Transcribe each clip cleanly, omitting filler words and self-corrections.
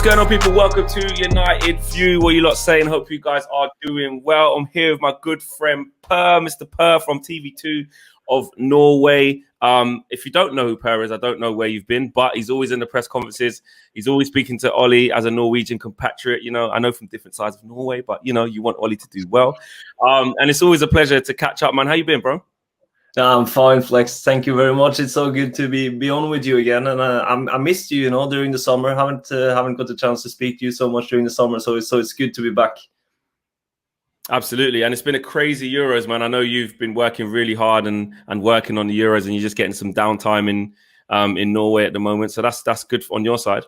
What's going on, people? Welcome to United View. What you lot saying? Hope you guys are doing well. I'm here with my good friend Mr. Per from TV2 of Norway. If you don't know who Per is, I don't know where you've been, but he's always in the press conferences. He's always speaking to Ollie as a Norwegian compatriot. You know, I know from different sides of Norway, but you know, you want Ollie to do well. And it's always a pleasure to catch up, man. How you been, bro? I'm fine, Flex. Thank you very much. It's so good to be on with you again, and I missed you, during the summer. Haven't got the chance to speak to you so much during the summer, so it's good to be back. Absolutely, and it's been a crazy Euros, man. I know you've been working really hard and working on the Euros, and you're just getting some downtime in Norway at the moment. So that's good on your side.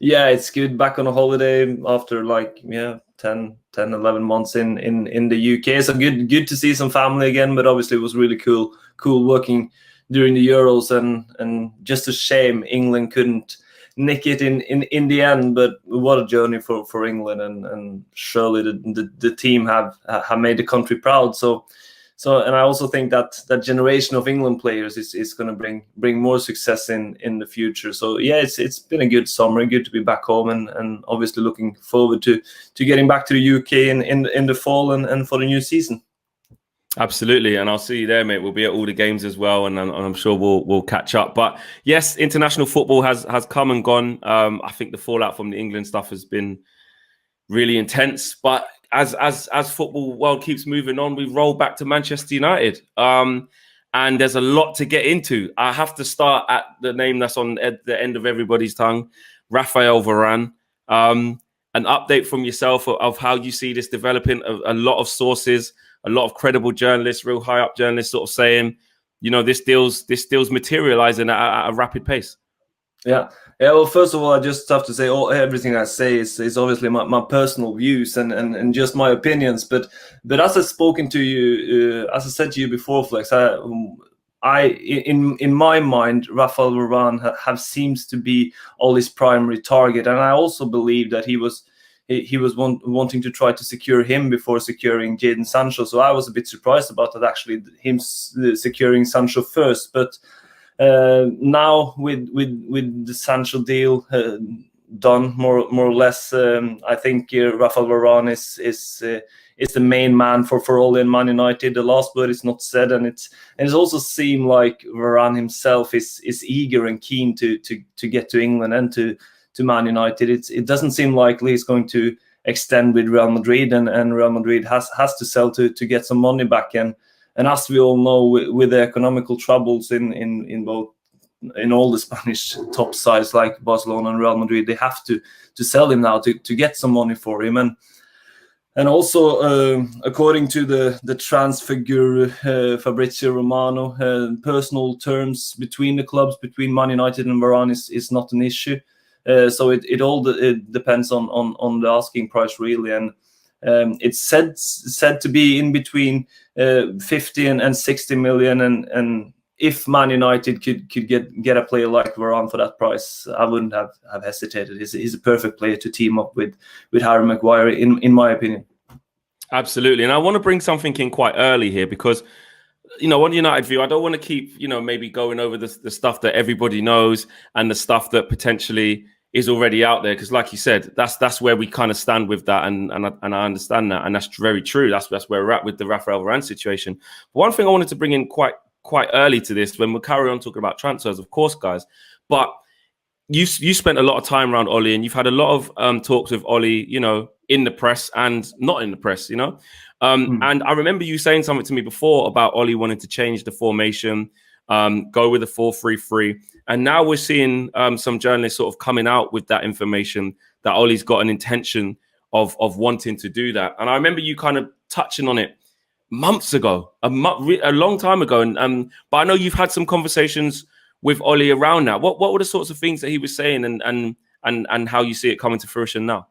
Yeah, it's good. Back on a holiday after 10, 11 months in the UK. So good to see some family again, but obviously it was really cool working during the Euros, and just a shame England couldn't nick it in the end. But what a journey for England, and surely the team have made the country proud. So, and I also think that generation of England players is going to bring more success in the future. So yeah, it's been a good summer, good to be back home, and obviously looking forward to getting back to the UK in the fall and for the new season. Absolutely, and I'll see you there, mate. We'll be at all the games as well, and I'm sure we'll catch up. But yes, international football has come and gone. I think the fallout from the England stuff has been really intense, but as football world keeps moving on, we roll back to Manchester United. And there's a lot to get into. I have to start at the name that's on the end of everybody's tongue, Raphael Varane. An update from yourself of how you see this developing. A lot of sources, a lot of credible journalists, real high up journalists sort of saying, this deal's materializing at a rapid pace. Yeah. Well, first of all, I just have to say everything I say is obviously my personal views and just my opinions. But as I've spoken to you, as I said to you before, Flex, in my mind, Raphael Varane seems to be Ollie's primary target, and I also believe that he was wanting to try to secure him before securing Jadon Sancho. So I was a bit surprised about that, actually, him securing Sancho first, but. Now with the Sancho deal done more or less, I think Raphael Varane is the main man for Ole in Man United. The last word is not said, and it's also seemed like Varane himself is eager and keen to get to England and to Man United. It doesn't seem likely he's going to extend with Real Madrid, and Real Madrid has to sell to get some money back. And as we all know, with the economical troubles in all the Spanish top sides like Barcelona and Real Madrid, they have to sell him now to get some money for him. And also, according to the transfer guru Fabrizio Romano, personal terms between the clubs, between Man United and Varane is not an issue. So it all depends on the asking price, really. And it's said to be in between 50 and 60 million, and if Man United could get a player like Varane for that price, I wouldn't have hesitated. He's a perfect player to team up with Harry Maguire, in my opinion. Absolutely, and I want to bring something in quite early here because, on United View, I don't want to keep, maybe going over the stuff that everybody knows and the stuff that potentially is already out there, because like you said, that's where we kind of stand with that, and I understand that, and that's very true. That's where we're at with the Raphael Varane situation. But one thing I wanted to bring in quite early to this, when we'll carry on talking about transfers, of course, guys, but you spent a lot of time around Ollie, and you've had a lot of talks with Ollie, in the press and not in the press, And I remember you saying something to me before about Ollie wanting to change the formation, go with a 4-3-3. And now we're seeing some journalists sort of coming out with that information that Ollie's got an intention of wanting to do that. And I remember you kind of touching on it months ago, a long time ago. But I know you've had some conversations with Ollie around that. What were the sorts of things that he was saying, and how you see it coming to fruition now?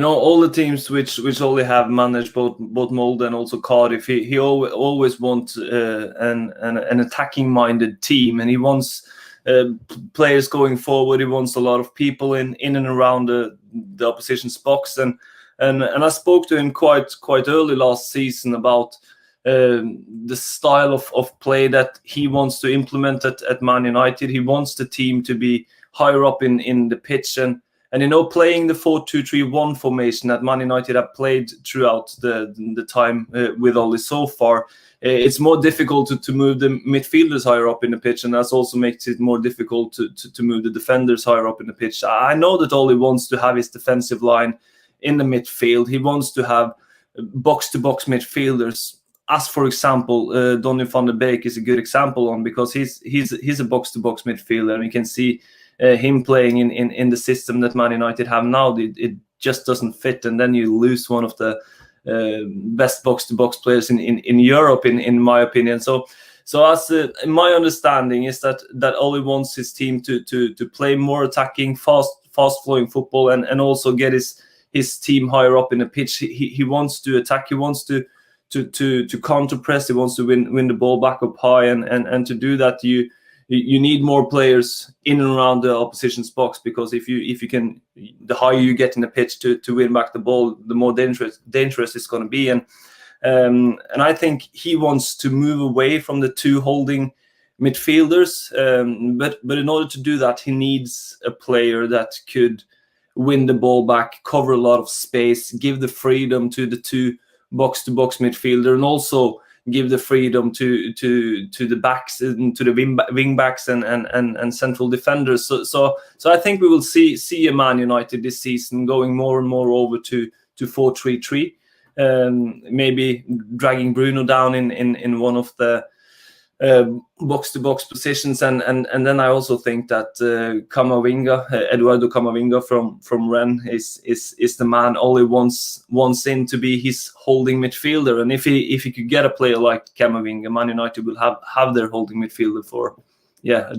All the teams which Ole have managed, both Molde and also Cardiff, he always wants an attacking-minded team, and he wants players going forward. He wants a lot of people in and around the opposition's box, and I spoke to him quite early last season about the style of play that he wants to implement at Man United. He wants the team to be higher up in the pitch, and And playing the 4-2-3-1 formation that Man United have played throughout the time with Ole so far, it's more difficult to move the midfielders higher up in the pitch, and that also makes it more difficult to move the defenders higher up in the pitch. I know that Ole wants to have his defensive line in the midfield. He wants to have box-to-box midfielders, as for example, Donny van de Beek is a good example on, because he's a box-to-box midfielder, and we can see him playing in the system that Man United have now. It just doesn't fit, and then you lose one of the best box-to-box players in Europe, in my opinion. So as my understanding is that Ole wants his team to play more attacking, fast-flowing football, and also get his team higher up in the pitch. He wants to attack. He wants to counter press. He wants to win the ball back up high, and to do that you need more players in and around the opposition's box, because if you can, the higher you get in the pitch to win back the ball, the more dangerous it's going to be. And I think he wants to move away from the two holding midfielders, but in order to do that, he needs a player that could win the ball back, cover a lot of space, give the freedom to the two box-to-box midfielder, and also give the freedom to the backs and to the wing backs and central defenders. So I think we will see a Man United this season going more and more over to 4-3-3, maybe dragging Bruno down in one of the box-to-box positions, and then I also think that Eduardo Camavinga from Rennes is the man Ole wants in to be his holding midfielder. And if he could get a player like Camavinga, Man United will have their holding midfielder for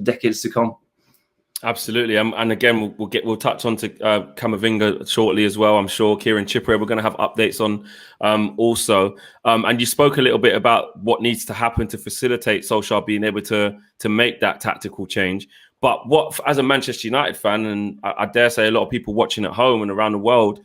decades to come. Absolutely, and again we'll touch on to Camavinga shortly as well. I'm sure Kieran Trippier we're going to have updates on also. And you spoke a little bit about what needs to happen to facilitate Solskjaer being able to make that tactical change. But what, as a Manchester United fan, and I dare say a lot of people watching at home and around the world,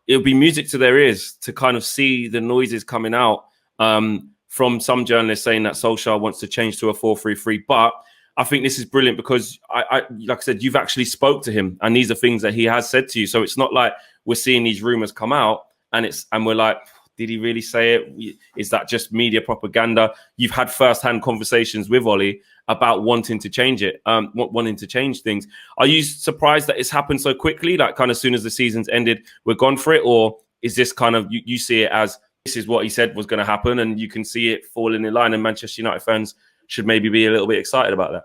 it'll be music to their ears to kind of see the noises coming out from some journalists saying that Solskjaer wants to change to a 4-3-3, but I think this is brilliant because, like I said, you've actually spoke to him, and these are things that he has said to you. So it's not like we're seeing these rumors come out and we're like, did he really say it? Is that just media propaganda? You've had first-hand conversations with Ole about wanting to change it, wanting to change things. Are you surprised that it's happened so quickly? Like, kind of as soon as the season's ended, we're gone for it, or is this kind of you see it as this is what he said was going to happen, and you can see it falling in line, and Manchester United fans should maybe be a little bit excited about that?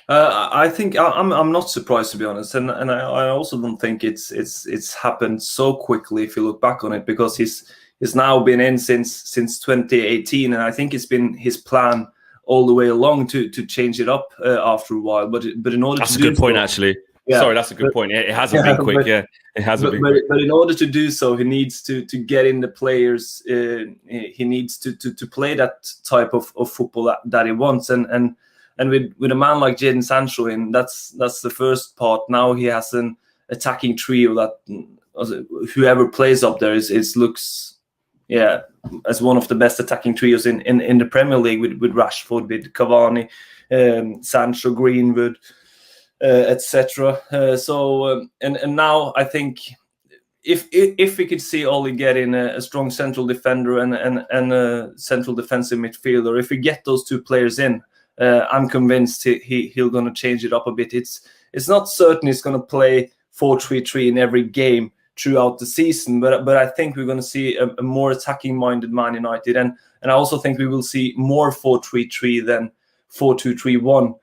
I think I'm not surprised, to be honest, and I also don't think it's happened so quickly if you look back on it, because he's now been in since 2018, and I think it's been his plan all the way along to change it up after a while. But in order that's to a good point, actually. Yeah, sorry, that's a good point. It hasn't been quick. It hasn't been quick. But in order to do so, he needs to get in the players. He needs to play that type of football that he wants. And with a man like Jadon Sancho in, that's the first part. Now he has an attacking trio that whoever plays up there looks as one of the best attacking trios in the Premier League, with Rashford, with Cavani, Sancho, Greenwood, etc. And now I think if we could see Ole get in a strong central defender and a central defensive midfielder, if we get those two players in, I'm convinced he'll going to change it up a bit. It's not certain he's going to play 4-3-3 in every game throughout the season, but I think we're going to see a more attacking minded Man United, and I also think we will see more 4-3-3 than 4-2-3-1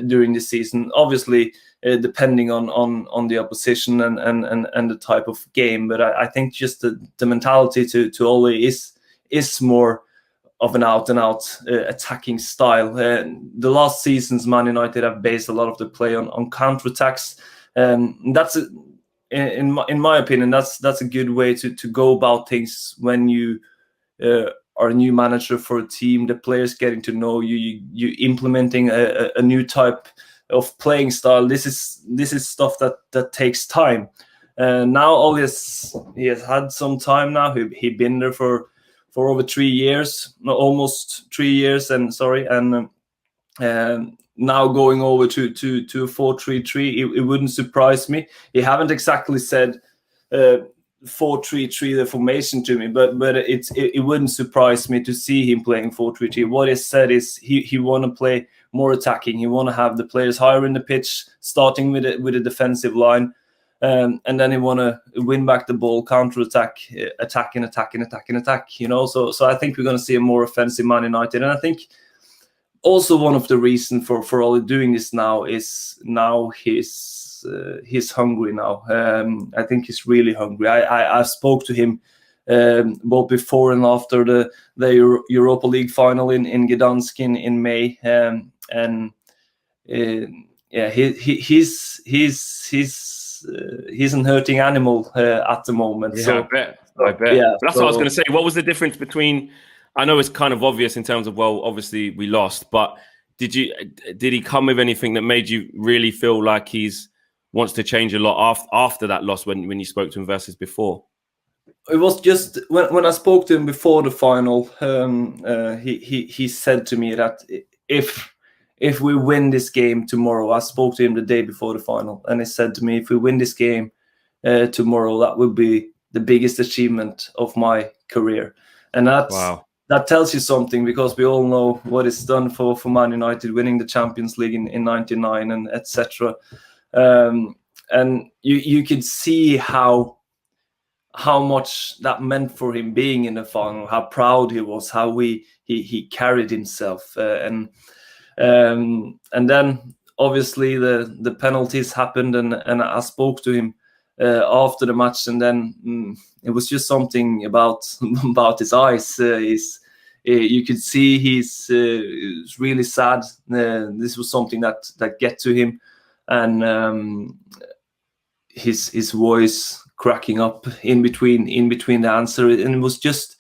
during the season. Obviously, depending on the opposition and the type of game, but I think just the mentality to Ole is more of an out-and-out attacking style. The last seasons, Man United have based a lot of the play on counter-attacks. That's in my opinion, that's a good way to go about things when you are a new manager for a team. The players getting to know you implementing a new type of playing style. This is stuff that takes time. Now Ole he has had some time now. He'd been there for over 3 years, almost 3 years, and now going over to a 4-3-3. It wouldn't surprise me. He haven't exactly said 4-3-3 the formation to me, but it wouldn't surprise me to see him playing 4-3-3. What he said is he want to play more attacking. He want to have the players higher in the pitch, starting with a defensive line, and then he want to win back the ball, counter attack, attack. You know, so I think we're going to see a more offensive Man United, and I think also one of the reasons for Ole doing this now is he's hungry now. I think he's really hungry. I spoke to him both before and after the Europa League final in Gdansk in May, and he's an hurting animal at the moment. Yeah, so, I bet. Yeah, but that's what I was going to say. What was the difference between? I know it's kind of obvious in terms of, well, obviously we lost, but did he come with anything that made you really feel like wants to change a lot after that loss when you spoke to him versus before? It was just when I spoke to him before the final, he said to me that if we win this game tomorrow, I spoke to him the day before the final, and he said to me, if we win this game tomorrow, that will be the biggest achievement of my career. And that tells you something, because we all know what it's done for Man United, winning the Champions League in '99 and etc. And you could see how much that meant for him being in the final, how proud he was, how he carried himself, and then obviously the penalties happened, and I spoke to him after the match, and then it was just something about his eyes. You could see he's really sad. This was something that get to him, and his voice cracking up in between the answer, and it was just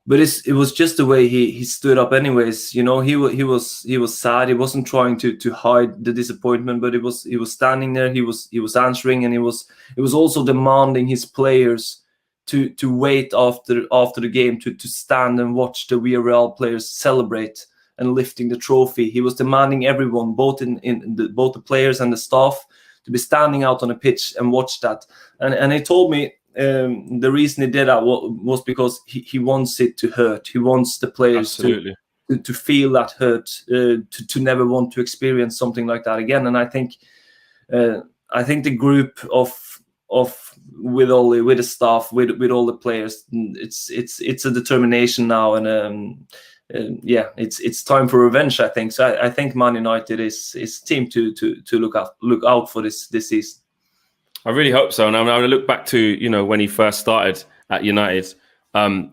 the way he stood up. Anyways, you know, he was sad. He wasn't trying to hide the disappointment, but he was standing there. He was answering, and he was also demanding his players to wait after the game to stand and watch the Villarreal players celebrate and lifting the trophy. He was demanding everyone, both both the players and the staff, to be standing out on the pitch and watch that. And he told me the reason he did that was because he wants it to hurt. He wants the players to feel that hurt, to never want to experience something like that again. And I think the group with the staff, with all the players, it's a determination now, and it's time for revenge, I think. So I think Man United is team to look out for this season. I really hope so. And I'm going to look back to, you know, when he first started at United,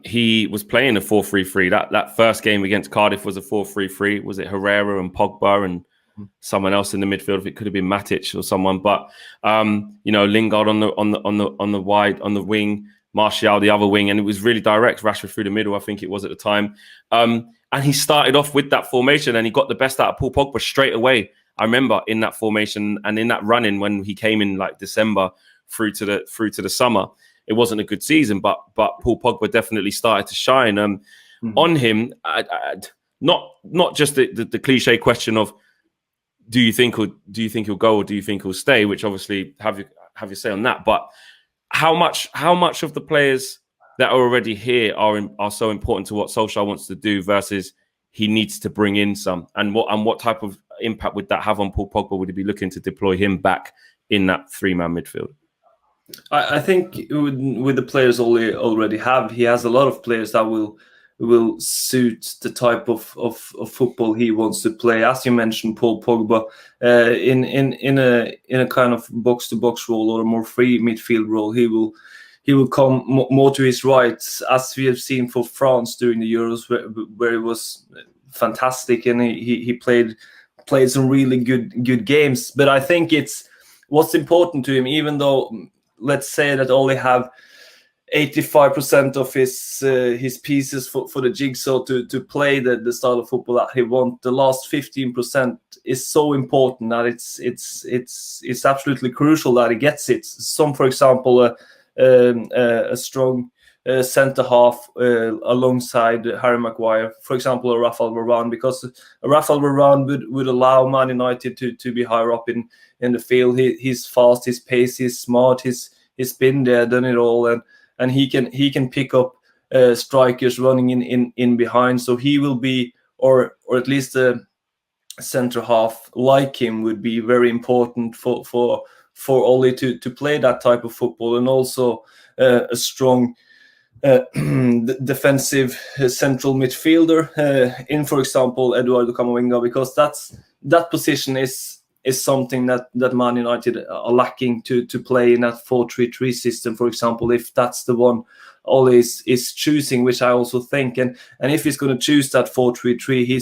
he was playing a 4-3-3. That first game against Cardiff was a 4-3-3. Was it Herrera and Pogba and someone else in the midfield? It could have been Matic or someone. But you know, Lingard on the wing, Martial the other wing, and it was really direct. Rashford through the middle, I think it was at the time. And he started off with that formation, and he got the best out of Paul Pogba straight away. I remember in that formation and in that run-in when he came in like December through to the summer, it wasn't a good season, but Paul Pogba definitely started to shine. On him, not just the cliche question of do you think he'll go or do you think he'll stay, which obviously have your say on that, but how much of the players that are already here are so important to what Solskjaer wants to do versus he needs to bring in some, and what type of impact would that have on Paul Pogba? Would he be looking to deploy him back in that three-man midfield? I think with the players Ole already have, he has a lot of players that will suit the type of football he wants to play. As you mentioned, Paul Pogba in a kind of box-to-box role or a more free midfield role, he will come more to his rights, as we have seen for France during the Euros, where it was fantastic, and he played some really good games. But I think it's what's important to him, even though let's say that Ole have 85% of his pieces for the jigsaw to play the style of football that he wants. The last 15% is so important that it's absolutely crucial that he gets it. Some, for example, a strong centre half alongside Harry Maguire, for example, a Raphael Varane, because a Raphael Varane would allow Man United to be higher up in the field. He's fast, his pace, he's smart, he's been there, done it all, and he can pick up strikers running in behind. So he will be, or at least a centre half like him would be very important for Ole to play that type of football, and also a strong defensive central midfielder in, for example, Eduardo Camavinga, because that position is something that Man United are lacking to play in that 4-3-3 system, for example, if that's the one Ole is choosing, which I also think, and if he's going to choose that 4-3-3,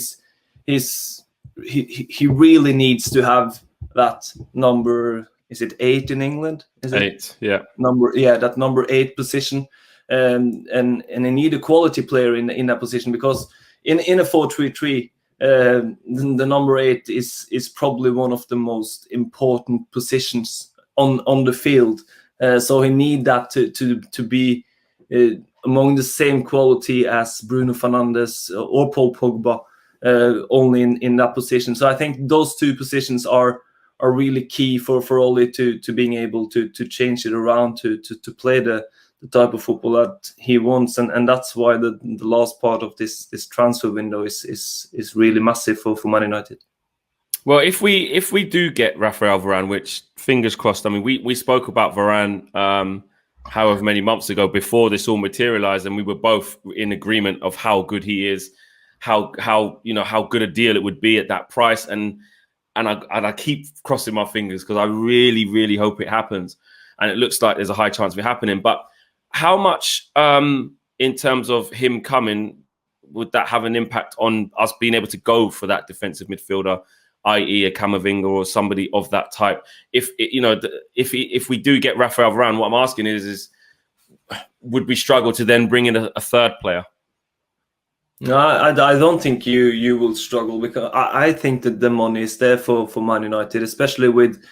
he really needs to have that number. Is it 8 in England? Is it 8? Yeah. That number 8 position, and they need a quality player in that position, because in a 4-3-3, the number 8 is probably one of the most important positions on the field. So he need that to be among the same quality as Bruno Fernandes or Paul Pogba, only in that position. So I think those 2 positions are really key for Ole to being able to change it around to play the type of football that he wants, and that's why the last part of this transfer window is really massive for Man United. Well, if we do get Raphael Varane, which fingers crossed. I mean, we spoke about Varane however many months ago before this all materialized, and we were both in agreement of how good he is, how good a deal it would be at that price, and I keep crossing my fingers because I really, really hope it happens, and it looks like there's a high chance of it happening. But how much, in terms of him coming, would that have an impact on us being able to go for that defensive midfielder, i.e. a Camavinga or somebody of that type? If we do get Raphael Varane, what I'm asking is would we struggle to then bring in a third player? No, I don't think you will struggle, because I think that the money is there for Man United, especially with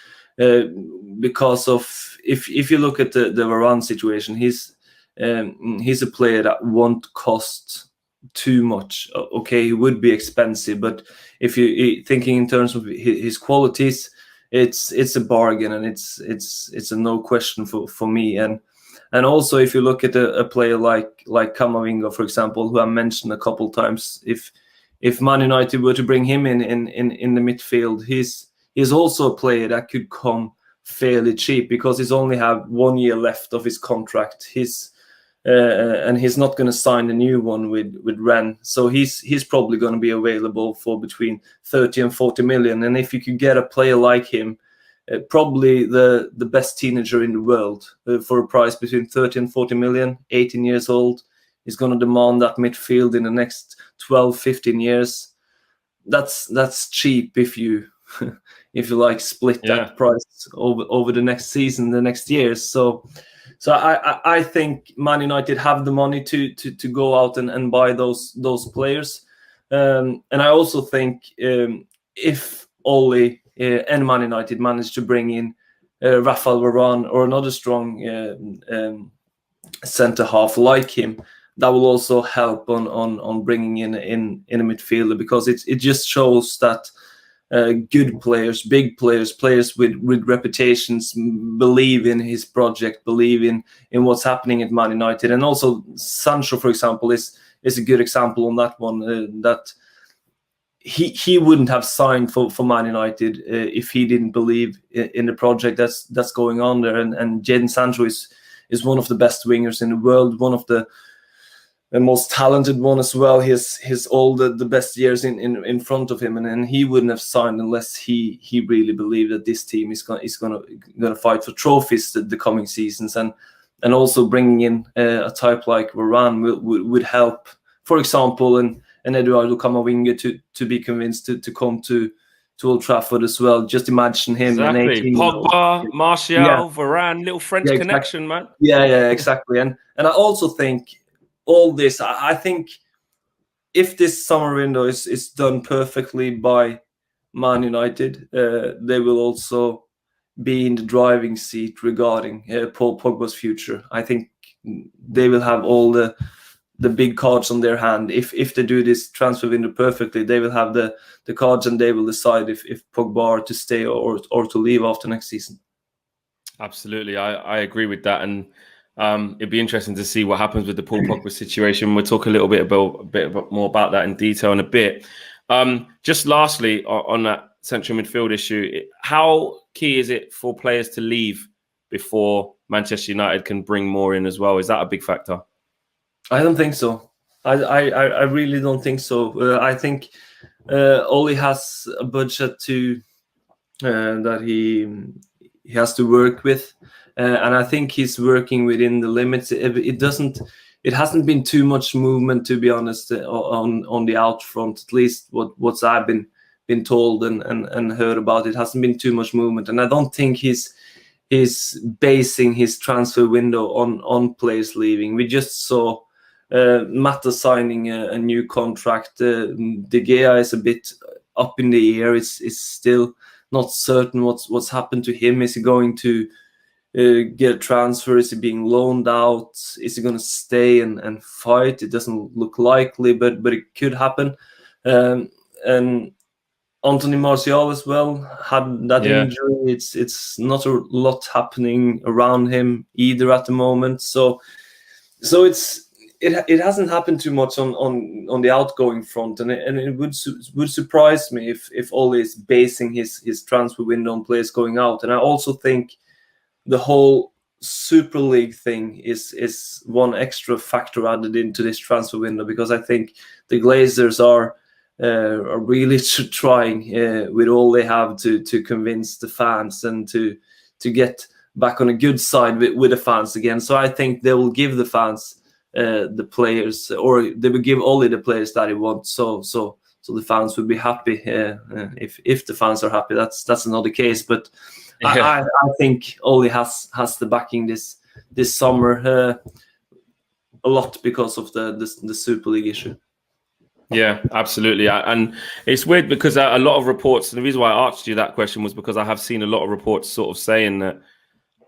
because of if you look at the Varane situation, he's a player that won't cost too much. Okay, he would be expensive, but if you thinking in terms of his qualities, it's a bargain, and it's a no question for me. And also, if you look at a player like Camavinga, for example, who I mentioned a couple times, if Man United were to bring him in the midfield, he's also a player that could come fairly cheap, because he's only have 1 year left of his contract. And he's not going to sign a new one with Rennes, so he's probably going to be available for between 30 and 40 million. And if you could get a player like him, probably the best teenager in the world, for a price between 30 and 40 million, 18 years old, is going to demand that midfield in the next 12-15 years. That's cheap if you like split that price over the next season, the next years. So I think Man United have the money to go out and buy those players, and I also think if Ole and Man United manage to bring in Raphael Varane or another strong centre half like him, that will also help on bringing in a midfielder, because it just shows that good players, big players, players with reputations believe in his project, believe in what's happening at Man United. And also Sancho, for example, is a good example on that one, that he wouldn't have signed for Man United if he didn't believe in the project that's going on there. And Jadon Sancho is one of the best wingers in the world, one of the most talented one as well. He has all the best years in front of him, and he wouldn't have signed unless he really believed that this team is going to fight for trophies the coming seasons. And also bringing in a type like Varane would help, for example, and Eduardo Camavinga to be convinced to come to Old Trafford as well. Just imagine him. Exactly. Pogba, Martial, Varane, little French connection, man. Yeah, exactly. And I also think all this, I think if this summer window is done perfectly by Man United, they will also be in the driving seat regarding Paul Pogba's future. I think they will have all the big cards on their hand. If they do this transfer window perfectly, they will have the cards, and they will decide if Pogba are to stay or to leave after next season. Absolutely, I agree with that, and it'd be interesting to see what happens with the Paul Pogba situation. We'll talk a little bit more about that in detail in a bit. Just lastly, on that central midfield issue, how key is it for players to leave before Manchester United can bring more in as well? Is that a big factor? I don't think so. I really don't think so. I think Ole has a budget that he has to work with, and I think he's working within the limits. It hasn't been too much movement, to be honest, on the out front. At least what I've been told and heard about, it hasn't been too much movement, and I don't think he's basing his transfer window on players leaving. We just saw Mata signing a new contract. De Gea is a bit up in the air. It's still not certain what's happened to him. Is he going to get a transfer? Is he being loaned out? Is he going to stay and fight? It doesn't look likely, but it could happen. And Anthony Martial as well had that injury. It's not a lot happening around him either at the moment. So it hasn't happened too much on the outgoing front, and it would surprise me if Ole is basing his transfer window on players going out. And I also think the whole Super League thing is one extra factor added into this transfer window, because I think the Glazers are really trying with all they have to convince the fans and to get back on a good side with the fans again. So I think they will give the fans the players, or they will give Ole the players that he wants. So the fans would be happy. If the fans are happy, that's another case. But I think Ole has the backing this summer a lot because of the Super League issue. Yeah, absolutely. And it's weird because a lot of reports, and the reason why I asked you that question was because I have seen a lot of reports sort of saying that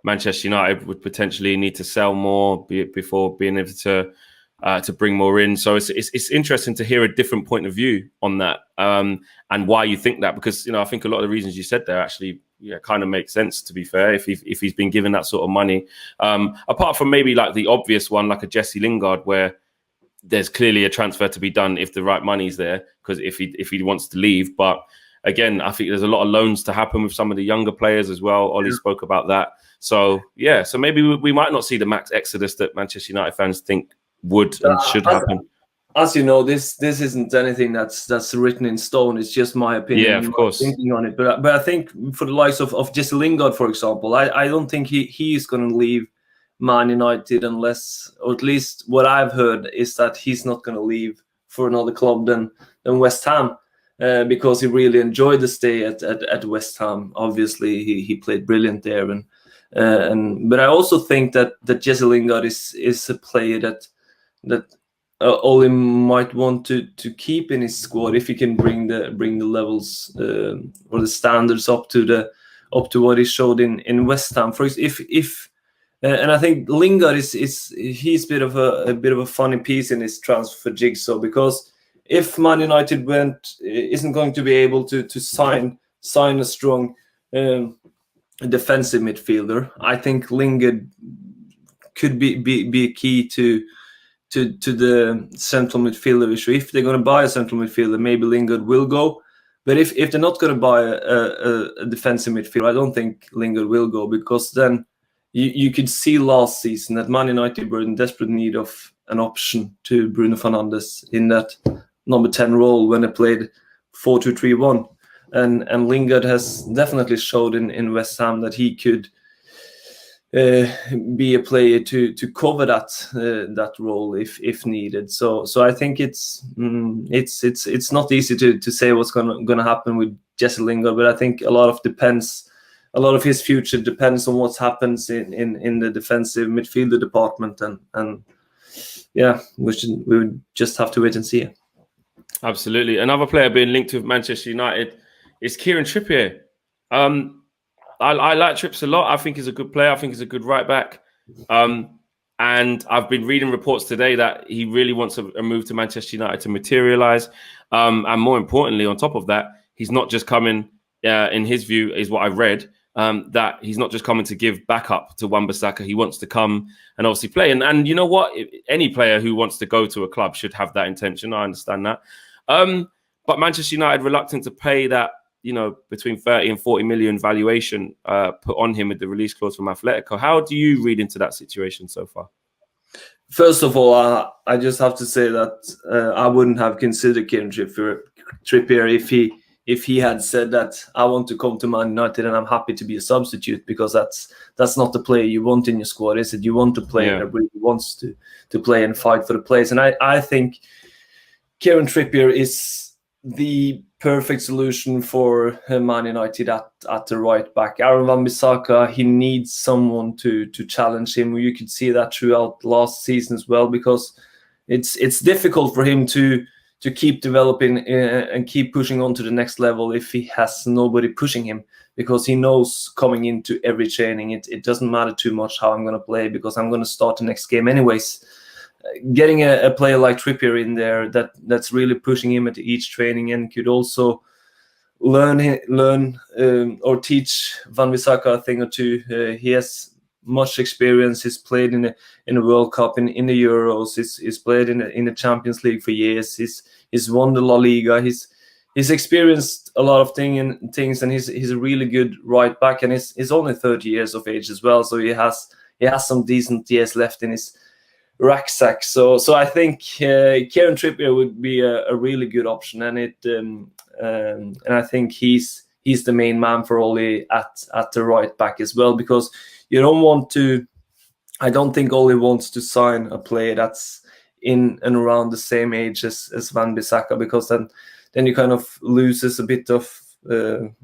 Manchester United would potentially need to sell more before being able to bring more in. So it's interesting to hear a different point of view on that, and why you think that, because I think a lot of the reasons you said there actually kind of make sense, to be fair, if he's been given that sort of money, apart from maybe like the obvious one, like a Jesse Lingard, where there's clearly a transfer to be done if the right money's there, because if he wants to leave. But again, I think there's a lot of loans to happen with some of the younger players as well. Ollie spoke about that. So so maybe we might not see the max exodus that Manchester United fans think would and should happen. As you know, this isn't anything that's written in stone. It's just my opinion. Yeah, of course. Thinking on it, but I think for the likes of Jesse Lingard, for example, I don't think he is going to leave Man United unless, or at least what I've heard is that he's not going to leave for another club than West Ham, because he really enjoyed the stay at West Ham. Obviously, he played brilliant there, but I also think that Jesse Lingard is a player that Ole might want to keep in his squad if he can bring the levels or the standards up to what he showed in West Ham. For if and I think Lingard he's a bit of a funny piece in his transfer jigsaw, because if Man United isn't going to be able to sign a strong defensive midfielder, I think Lingard could be key to the central midfielder issue. If they're going to buy a central midfielder, maybe Lingard will go. But if they're not going to buy a defensive midfielder, I don't think Lingard will go, because then you could see last season that Man United were in desperate need of an option to Bruno Fernandes in that number 10 role when they played 4-2-3-1. And Lingard has definitely showed in West Ham that he could be a player to cover that role if needed. So I think it's not easy to say what's gonna happen with Jesse Lingard, but I think a lot of his future depends on what happens in the defensive midfielder department, and we would just have to wait and see. Absolutely. Another player being linked with Manchester United is Kieran Trippier. I like Trips a lot. I think he's a good player. I think he's a good right back. And I've been reading reports today that he really wants a move to Manchester United to materialise. And more importantly, on top of that, he's not just coming, in his view, is what I've read, that he's not just coming to give backup to Wan-Bissaka. He wants to come and obviously play. And you know what? Any player who wants to go to a club should have that intention. I understand that. But Manchester United reluctant to pay that, between 30 and 40 million valuation put on him with the release clause from Atletico. How do you read into that situation so far? First of all, I just have to say that I wouldn't have considered Kieran Trippier if he had said that I want to come to Man United and I'm happy to be a substitute, because that's not the player you want in your squad, is it? You want to play that really wants to play and fight for the place. And I think Kieran Trippier is the perfect solution for Man United at the right back. Aaron Wan-Bissaka, he needs someone to challenge him. You could see that throughout last season as well, because it's difficult for him to keep developing and keep pushing on to the next level if he has nobody pushing him, because he knows coming into every training it doesn't matter too much how I'm going to play, because I'm going to start the next game anyways. Getting a player like Trippier in there that's really pushing him at each training and could also learn or teach Wan-Bissaka a thing or two. He has much experience. He's played in the World Cup, in the Euros. He's played in the Champions League for years. He's won the La Liga. He's experienced a lot of things, and he's a really good right back. And he's only 30 years of age as well, so he has some decent years left in his rucksack. So I think Kieran Trippier would be a really good option, and I think he's the main man for Ole at the right back as well, because you don't want to. I don't think Ole wants to sign a player that's in and around the same age as Wan-Bissaka, because then you kind of loses a bit of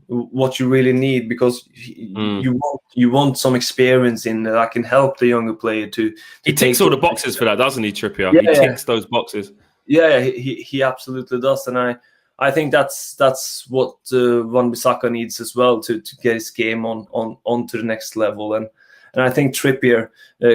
what you really need, because you want some experience in that can help the younger player to he ticks all the boxes for that, doesn't he, Trippier? He ticks those boxes. Yeah, he absolutely does, and I think that's what Wan-Bissaka needs as well to get his game on to the next level. And I think Trippier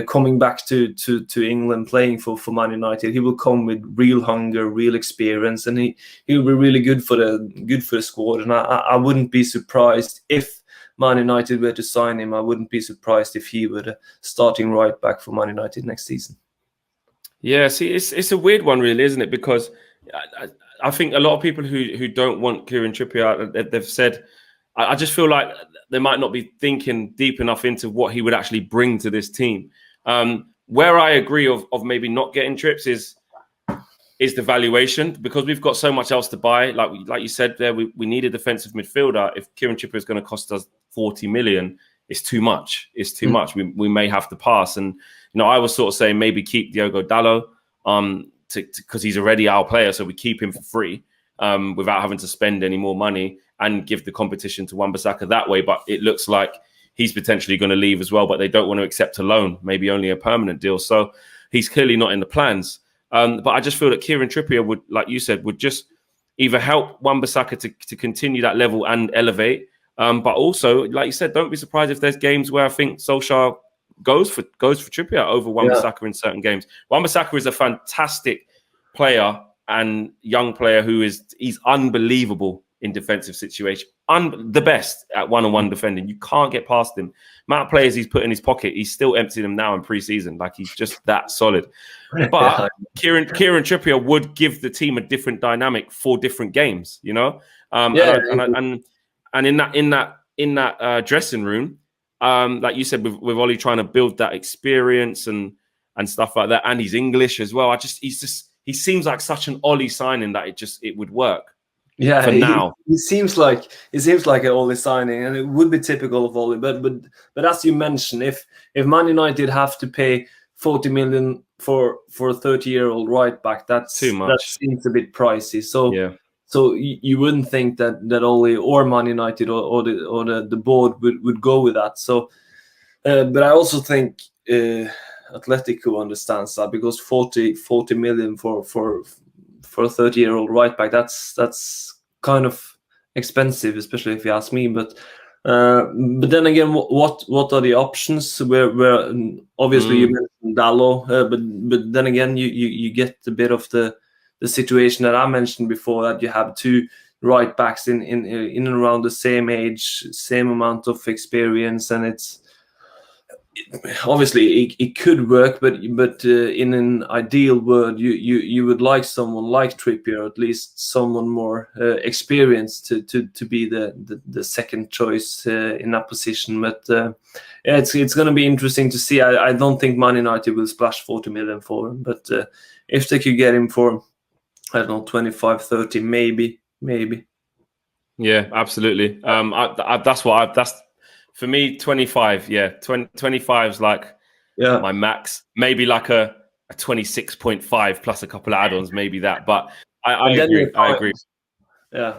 coming back to England, playing for Man United, he will come with real hunger, real experience, and he'll be really good for the squad. And I wouldn't be surprised if Man United were to sign him. I wouldn't be surprised if he were the starting right back for Man United next season. Yeah, see, it's a weird one, really, isn't it? Because I think a lot of people who don't want Kieran Trippier, they've said, I just feel like they might not be thinking deep enough into what he would actually bring to this team. Where I agree of maybe not getting Trips is the valuation, because we've got so much else to buy. Like you said there, we need a defensive midfielder. If Kieran Trippier is going to cost us 40 million, it's too much. It's too much. We may have to pass. And I was sort of saying maybe keep Diogo Dalot because he's already our player, so we keep him for free without having to spend any more money, and give the competition to Wan-Bissaka that way. But it looks like he's potentially going to leave as well, but they don't want to accept a loan, maybe only a permanent deal. So he's clearly not in the plans. But I just feel that Kieran Trippier would, like you said, would just either help Wan-Bissaka to continue that level and elevate. But also, like you said, don't be surprised if there's games where I think Solskjaer goes for Trippier over Wan-Bissaka in certain games. Wan-Bissaka is a fantastic player and young player he's unbelievable in defensive situation. The best at one-on-one defending. You can't get past him. Amount of players he's put in his pocket, he's still emptying them now in pre-season. Like, he's just that solid. But Kieran Trippier would give the team a different dynamic for different games, And in that dressing room, like you said, with Ollie trying to build that experience and stuff like that, and he's English as well. He seems like such an Ollie signing that it would work. Yeah, for now. He seems like an Ole signing, and it would be typical of Ole. But as you mentioned, if Man United have to pay 40 million for a 30-year-old right back, that's too much. That seems a bit pricey. So you wouldn't think that Ole or Man United or the board would go with that. So, but I also think Atletico understands that, because 40 million for a 30-year-old right back, that's kind of expensive, especially if you ask me. But But then again, what are the options? Where obviously you mentioned Dalot, but then again you get a bit of the situation that I mentioned before, that you have two right backs in and around the same age, same amount of experience, and it's obviously it could work, but in an ideal world, you would like someone like Trippier, at least someone more experienced to be the second choice in that position. But yeah, it's going to be interesting to see. I don't think Man United will splash 40 million for him, but if they could get him for, I don't know, 25, 30, maybe. Yeah, absolutely. That's for me, 25. Yeah, 25 is like my max. Maybe like a 26.5 plus a couple of add-ons, maybe that. But I agree. I agree.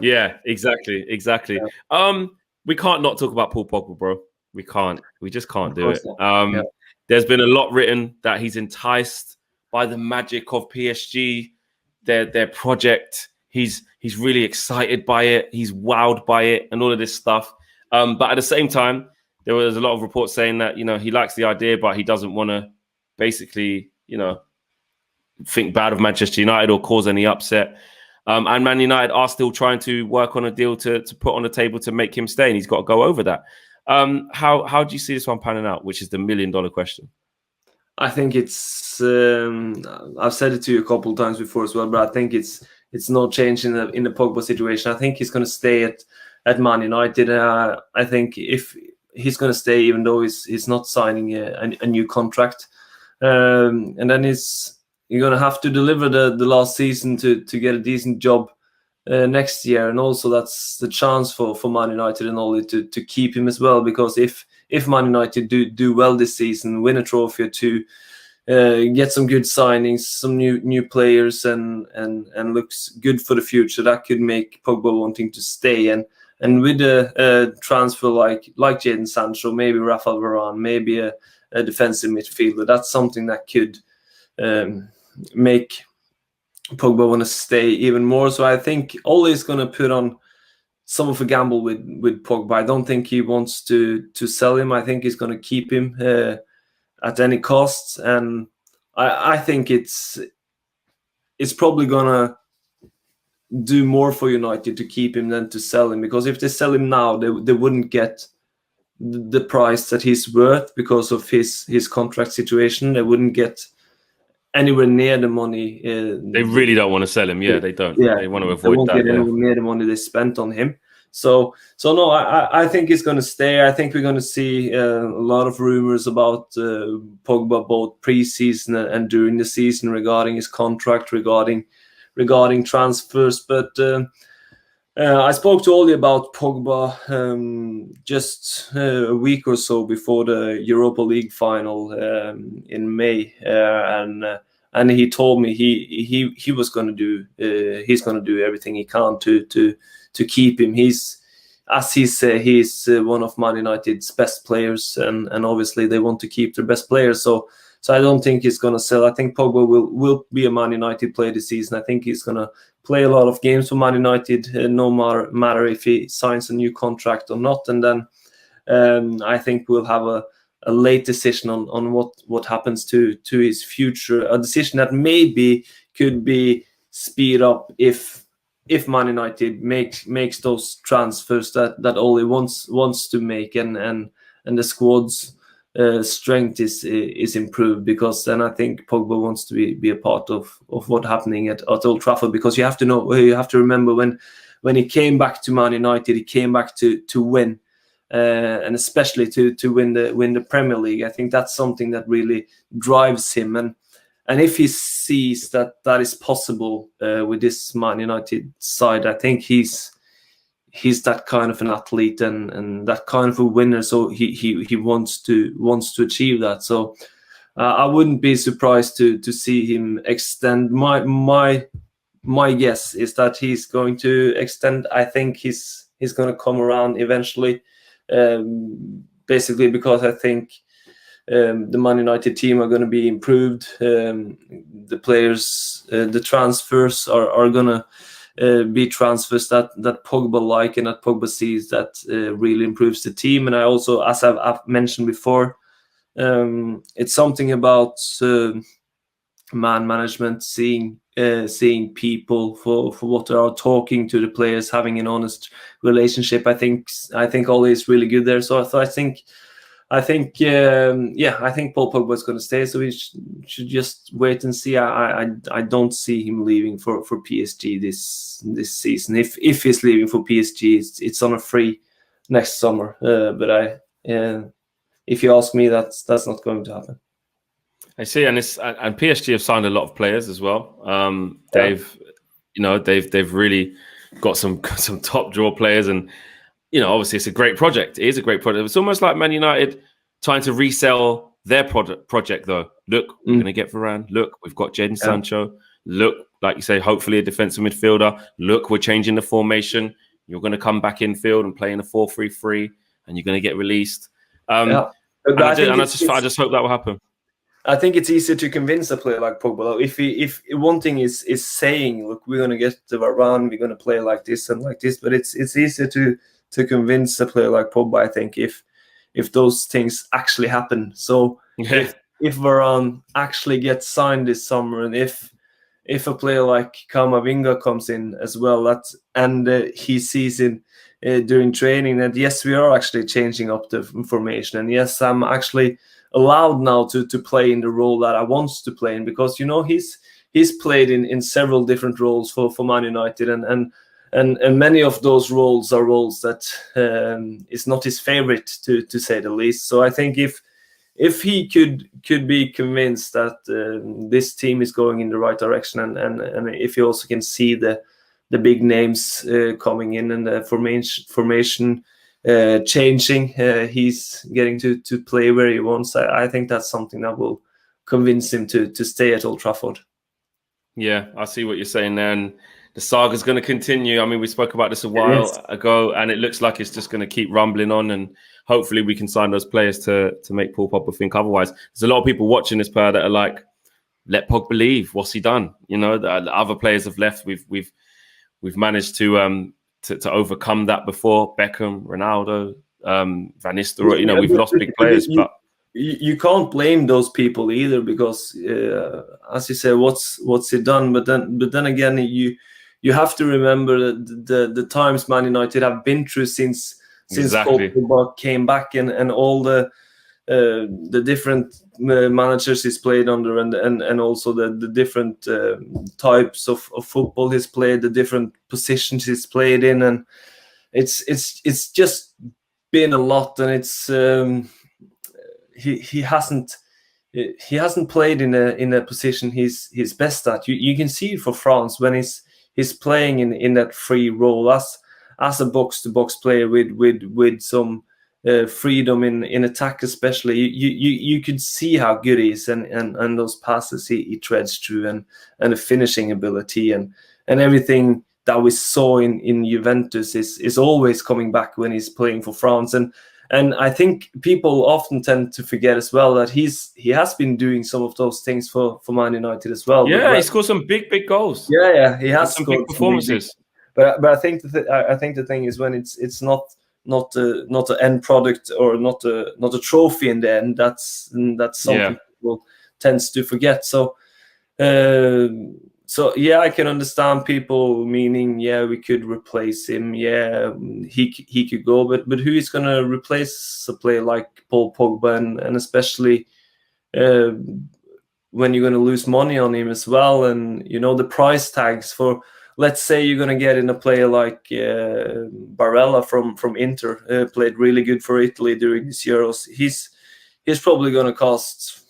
Yeah, exactly. Yeah. We can't not talk about Paul Pogba, bro. We can't. We just can't do it. There's been a lot written that he's enticed by the magic of PSG, their project. He's really excited by it. He's wowed by it, and all of this stuff. But at the same time, there was a lot of reports saying that, he likes the idea, but he doesn't want to basically, think bad of Manchester United or cause any upset. And Man United are still trying to work on a deal to put on the table to make him stay, and he's got to go over that. How do you see this one panning out, which is the $1 million question? I think it's I've said it to you a couple of times before as well, but I think it's no change in the Pogba situation. I think he's going to stay at Man United. I think if he's going to stay, even though he's not signing a new contract, and then you're going to have to deliver the last season to get a decent job next year, and also that's the chance for Man United and Ole to keep him as well, because if Man United do well this season, win a trophy or two, get some good signings, some new players, and looks good for the future, that could make Pogba wanting to stay. And with a transfer like Jadon Sancho, maybe Raphael Varane, maybe a defensive midfielder, that's something that could make Pogba want to stay even more. So I think Ole is going to put on some of a gamble with Pogba. I don't think he wants to sell him. I think he's going to keep him at any cost, and I think it's probably going to do more for United to keep him than to sell him, because if they sell him now, they wouldn't get the price that he's worth because of his contract situation. They wouldn't get anywhere near the money. They really don't want to sell him. Yeah, they don't. Yeah, they want to avoid that. Get anywhere near the money they spent on him. So no, I think he's going to stay. I think we're going to see a lot of rumors about Pogba both pre-season and during the season regarding his contract, regarding transfers. But I spoke to Ole about Pogba just a week or so before the Europa League final in May, and he told me he was going to do he's going to do everything he can to keep him. He's, as he said, he's one of Man United's best players, and obviously they want to keep their best players. So I don't think he's going to sell. I think Pogba will be a Man United player this season. I think he's going to play a lot of games for Man United, no matter if he signs a new contract or not. And then I think we'll have a late decision on what happens to his future. A decision that maybe could be speed up if Man United makes those transfers that Ole wants to make, and the squad's strength is improved, because then I think Pogba wants to be a part of what's happening at Old Trafford, because you have to remember when he came back to Man United, he came back to win, and especially to win the Premier League. I think that's something that really drives him, and if he sees that is possible with this Man United side, I think he's that kind of an athlete and that kind of a winner. So he wants to achieve that. So I wouldn't be surprised to see him extend. My guess is that he's going to extend. I think he's going to come around eventually, basically because I think the Man United team are going to be improved. The players, the transfers are going to be transfers that Pogba like and that Pogba sees that really improves the team. And I also, as I've mentioned before, it's something about man management, seeing people for what they are, talking to the players, having an honest relationship. I think Ole is really good there. So I think Paul Pogba is going to stay. So we should just wait and see. I don't see him leaving for PSG this season. If he's leaving for PSG, it's on a free next summer. But if you ask me, that's not going to happen. I see, and PSG have signed a lot of players as well. They've really got some top draw players, and obviously it's a great project. It is a great project. It's almost like Man United trying to resell their project, though. Look, we're going to get Varane. Look, we've got Jadon Sancho. Look, like you say, hopefully a defensive midfielder. Look, we're changing the formation. You're going to come back in field and play in a 4-3-3, and you're going to get released. I just hope that will happen. I think it's easier to convince a player like Pogba. If one thing is saying, look, we're going to get the Varane, we're going to play like this and like this, but it's easier to convince a player like Pogba, I think, if those things actually happen. So if Varane actually gets signed this summer, and if a player like Kamavinga comes in as well, and he sees during training that yes, we are actually changing up the formation, and yes, I'm actually allowed now to play in the role that I want to play in, because he's played in several different roles for Man United, and many of those roles are roles that is not his favorite, to say the least. So I think if he could be convinced that this team is going in the right direction, and if he also can see the big names coming in and the formation changing, he's getting to play where he wants. I think that's something that will convince him to stay at Old Trafford. Yeah, I see what you're saying there, and the saga's going to continue. I mean, we spoke about this a while ago, and it looks like it's just going to keep rumbling on, and hopefully we can sign those players to make Paul Pogba think otherwise. There's a lot of people watching this player that are like, let Pogba leave. What's he done? The other players have left. We've managed to overcome that before. Beckham, Ronaldo, Van Nistelrooy. We've lost big players, but you can't blame those people either, because as you say, what's he done? But then again, you have to remember the times Man United have been through since Pogba came back, and all the different managers he's played under, and also the different types of football he's played, the different positions he's played in, and it's just been a lot, and it's he hasn't played in a position he's best at. You can see it for France when he's playing in that free role as a box-to-box player with some freedom in attack, especially. You could see how good he is, and those passes he treads through, and the finishing ability, and everything that we saw in Juventus is always coming back when he's playing for France. And I think people often tend to forget as well that he has been doing some of those things for Man United as well. Yeah, he scored some big goals. Yeah, he has some scored big performances. But I think the thing is, when it's not an end product, or not a trophy in the end, that's something people tends to forget. So yeah, I can understand people meaning, we could replace him. Yeah, he could go, but who is going to replace a player like Paul Pogba, and especially when you're going to lose money on him as well, and the price tags for. Let's say you're going to get in a player like Barella from Inter, played really good for Italy during these Euros. He's probably going to cost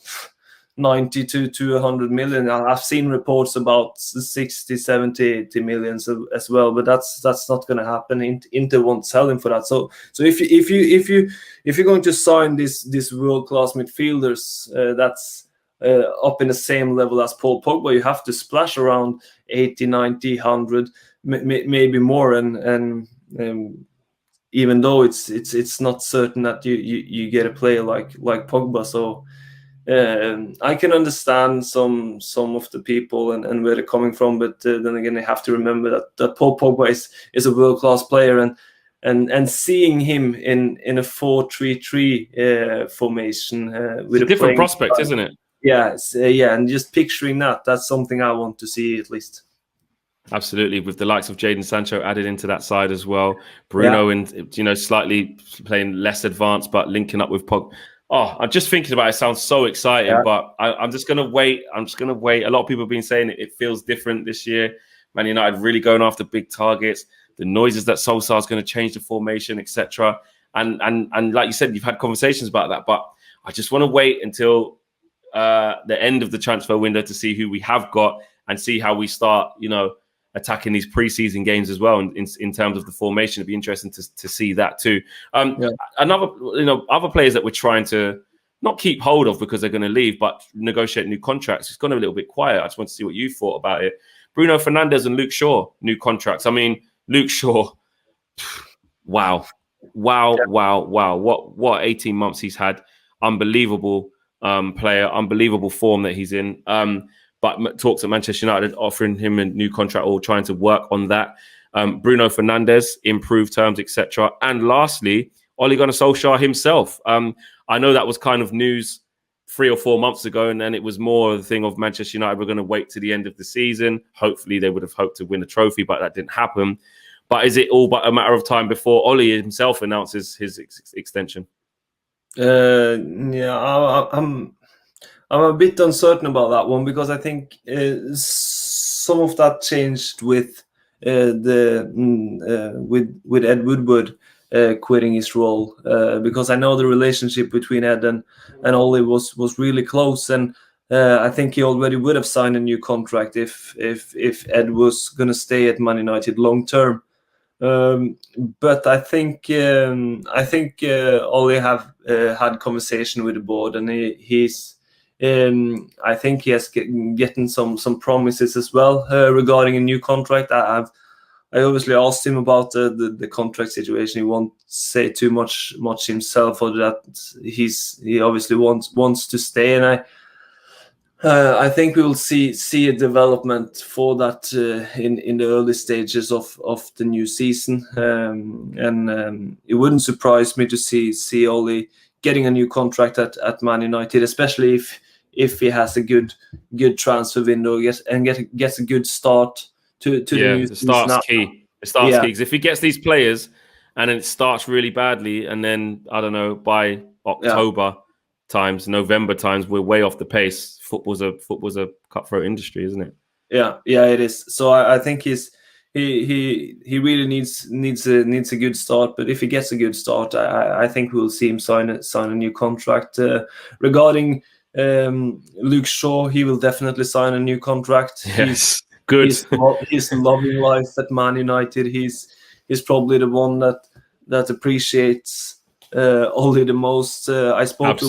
90 to 100 million. I've seen reports about 60, 70, 80 millions as well, but that's not going to happen. Inter won't sell him for that. So if you're going to sign this world-class midfielders, that's up in the same level as Paul Pogba, you have to splash around 80, 90, 100, maybe more, and even though it's not certain that you get a player like Pogba. So I can understand some of the people and where they're coming from, but then again, they have to remember that Paul Pogba is a world-class player, and seeing him in a 4-3-3 formation with It's a different prospect, isn't it? Yeah, and just picturing that's something I want to see at least. Absolutely, with the likes of Jadon Sancho added into that side as well, Bruno, and slightly playing less advanced but linking up with Pog. Oh, I'm just thinking about it. It sounds so exciting, but I'm just gonna wait. A lot of people have been saying it feels different this year. Man United really going after big targets. The noises that Solskjaer is going to change the formation, etc. And like you said, you've had conversations about that, but I just want to wait until the end of the transfer window to see who we have got and see how we start, attacking these preseason games as well. In terms of the formation, it'd be interesting to see that too. Another, other players that we're trying to not keep hold of because they're going to leave, but negotiate new contracts. It's gone a little bit quiet. I just want to see what you thought about it. Bruno Fernandes and Luke Shaw, new contracts. I mean, Luke Shaw, wow. What 18 months he's had. Unbelievable player, unbelievable form that he's in. But talks at Manchester United offering him a new contract or trying to work on that. Bruno Fernandes, improved terms, etc. And lastly, Ole Gunnar Solskjaer himself. I know that was kind of news 3 or 4 months ago, and then it was more the thing of Manchester United were going to wait to the end of the season. Hopefully, they would have hoped to win a trophy, but that didn't happen. But is it all but a matter of time before Ole himself announces his extension? I'm a bit uncertain about that one because I think some of that changed with Ed Woodward quitting his role because I know the relationship between Ed and Ole was really close, and I think he already would have signed a new contract if Ed was going to stay at Man United long term. But I think Ole have had conversation with the board, and he's. I think he has getting some promises as well regarding a new contract. I obviously asked him about the contract situation. He won't say too much himself, or that he obviously wants to stay, and I think we will see a development for that in the early stages of the new season, and it wouldn't surprise me to see Ole getting a new contract at Man United, especially if he has a good transfer window and gets a good start to the new season. Start's key. The start's key, because if he gets these players and then it starts really badly, and then I don't know, by October times, November times, we're way off the pace. Football's a cutthroat industry, isn't it? Yeah, it is. So I think he really needs a good start. But if he gets a good start, I think we'll see him sign a new contract. Regarding Luke Shaw, he will definitely sign a new contract. Yes, good. He's loving life at Man United. He's probably the one that appreciates Ole the most. I spoke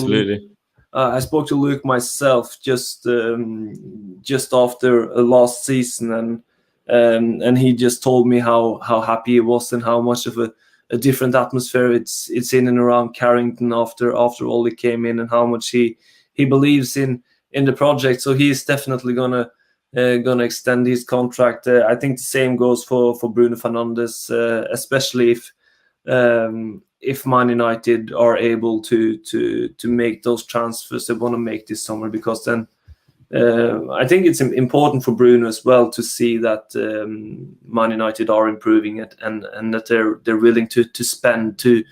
to Luke myself just after last season, and he just told me how happy he was and how much of a different atmosphere it's in and around Carrington after Ole came in, and how much he believes in the project. So he's definitely gonna extend his contract. I think the same goes for Bruno Fernandes, especially if Man United are able to make those transfers they want to make this summer, because then I think it's important for Bruno as well to see that Man United are improving it, and that they're willing to spend to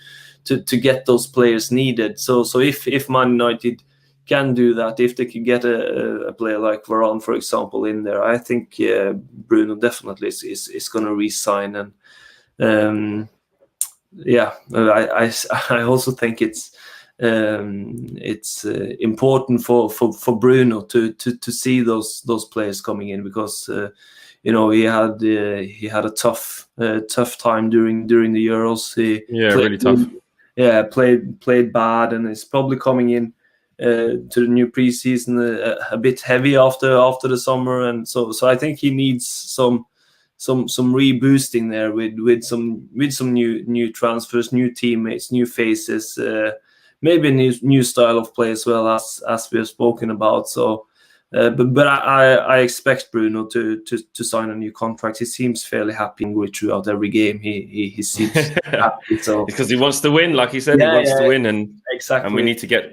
get those players needed. So if Man United can do that, if they can get a player like Varane, for example, in there, I think Bruno definitely is going to re-sign. And I also think it's important for Bruno to see those players coming in, because he had a tough time during the Euros. Really tough. Played bad, and is probably coming in to the new preseason a bit heavy after the summer, and so I think he needs some reboosting there with some new transfers, new teammates, new faces, maybe a new style of play as well, as we have spoken about. So. But I expect Bruno to sign a new contract. He seems fairly happy throughout every game. He seems happy. So because he wants to win, like he said, he wants to win, and exactly. And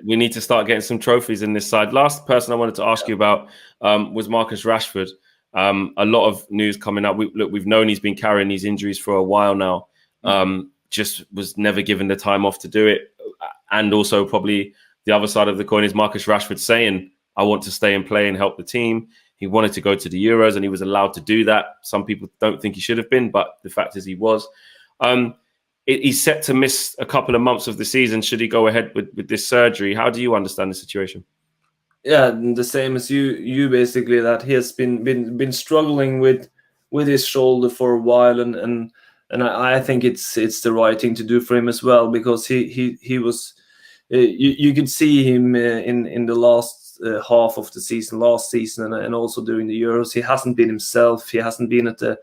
we need to start getting some trophies in this side. Last person I wanted to ask you about was Marcus Rashford. A lot of news coming up. We've known he's been carrying these injuries for a while now. Just was never given the time off to do it, and also probably the other side of the coin is Marcus Rashford saying, I want to stay and play and help the team. He wanted to go to the Euros and he was allowed to do that. Some people don't think he should have been, but the fact is he was. He's set to miss a couple of months of the season should he go ahead with this surgery. How do you understand the situation? Yeah, the same as you basically, that he has been struggling with his shoulder for a while, and I think it's the right thing to do for him as well, because he was you could see him in the last half of the season, last season, and also during the Euros. He hasn't been himself. He hasn't been at the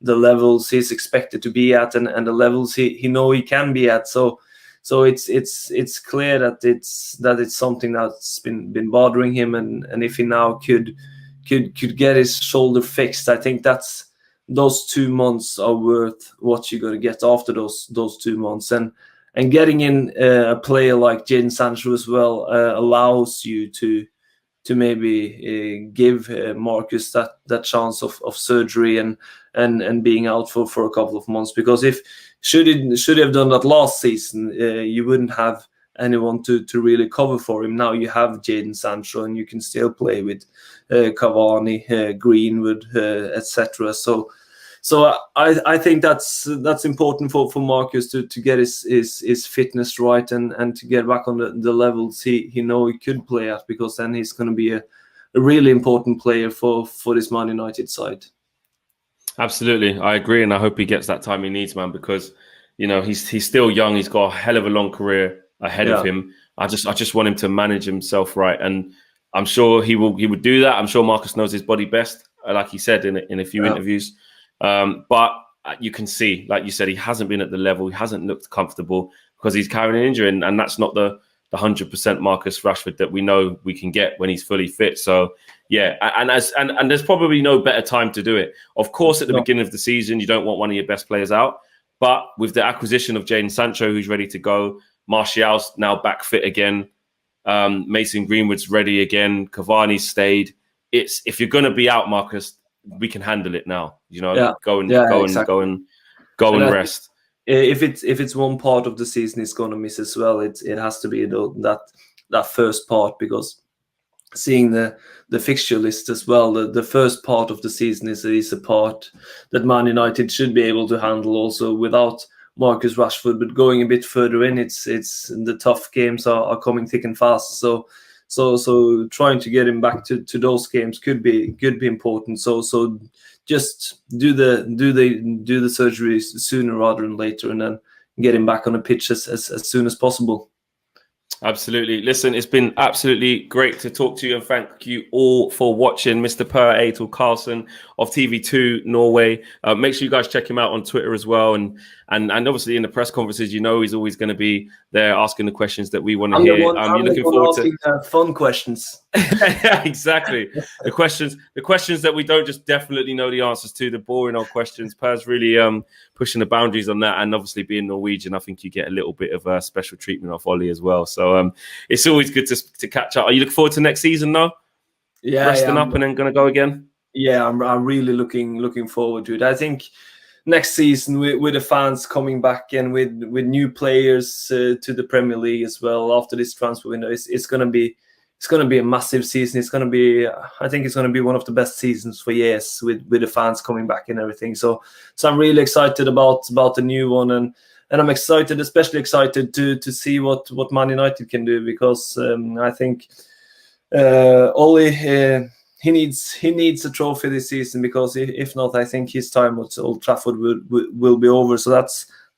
levels he's expected to be at, and the levels he know he can be at. So it's clear that it's something that's been bothering him, and if he now could get his shoulder fixed, I think those 2 months are worth what you're going to get after those 2 months. And getting in a player like Jadon Sancho as well allows you to maybe give Marcus that chance of surgery and being out for a couple of months. Because if should he have done that last season, you wouldn't have anyone to really cover for him. Now you have Jadon Sancho, and you can still play with Cavani, Greenwood, etc. So I think that's important for Marcus to get his fitness right and to get back on the levels he know he could play at, because then he's going to be a really important player for this Man United side. Absolutely, I agree, and I hope he gets that time he needs, man, because he's still young. He's got a hell of a long career ahead of him. I just want him to manage himself right, and I'm sure he would do that. I'm sure Marcus knows his body best, like he said in a few interviews. But you can see, like you said, he hasn't been at the level. He hasn't looked comfortable because he's carrying an injury, and that's not the 100% Marcus Rashford that we know we can get when he's fully fit. So yeah, and there's probably no better time to do it. Of course, at the beginning of the season, you don't want one of your best players out, but with the acquisition of Jadon Sancho, who's ready to go, Martial's now back fit again, Mason Greenwood's ready again, Cavani stayed. If you're going to be out, Marcus, we can handle it now. Go and rest. If it's one part of the season he's going to miss as well, it has to be that first part, because seeing the fixture list as well, the first part of the season is a part that Man United should be able to handle also without Marcus Rashford. But going a bit further in, it's the tough games are coming thick and fast. So trying to get him back to those games could be important. So just do the surgery sooner rather than later, and then get him back on the pitch as soon as possible. Absolutely. Listen, it's been absolutely great to talk to you, and thank you all for watching. Mr. Per-Atle Karlsen of TV2 Norway. Make sure you guys check him out on Twitter as well, and obviously in the press conferences, he's always going to be there asking the questions that we want to hear. You're looking forward to fun questions. Yeah, exactly. The questions that we don't just definitely know the answers to, the boring old questions. Per's really pushing the boundaries on that, and obviously being Norwegian, I think you get a little bit of special treatment off Ollie as well. So it's always good to catch up. Are you looking forward to next season though? Yeah, resting up and then going to go again. Yeah, I'm really looking forward to it. I think next season with the fans coming back and with new players to the Premier League as well after this transfer window, it's going to be a massive season. I think it's going to be one of the best seasons for years with the fans coming back and everything. So I'm really excited about the new one, and I'm especially excited to see what Man United can do, because I think Ole he needs a trophy this season, because if not, I think his time at Old Trafford will be over. So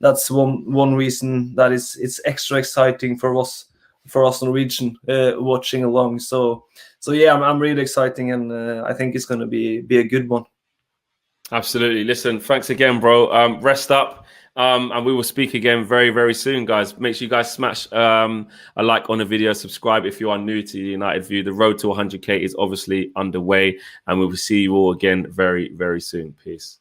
that's one reason that it's extra exciting for us Norwegian watching along. So yeah, I'm really exciting, and I think it's going to be a good one. Absolutely. Listen, thanks again, bro. Rest up, And we will speak again very, very soon, guys. Make sure you guys smash a like on the video, subscribe if you are new to United View. The road to 100K is obviously underway, and we will see you all again very, very soon. Peace.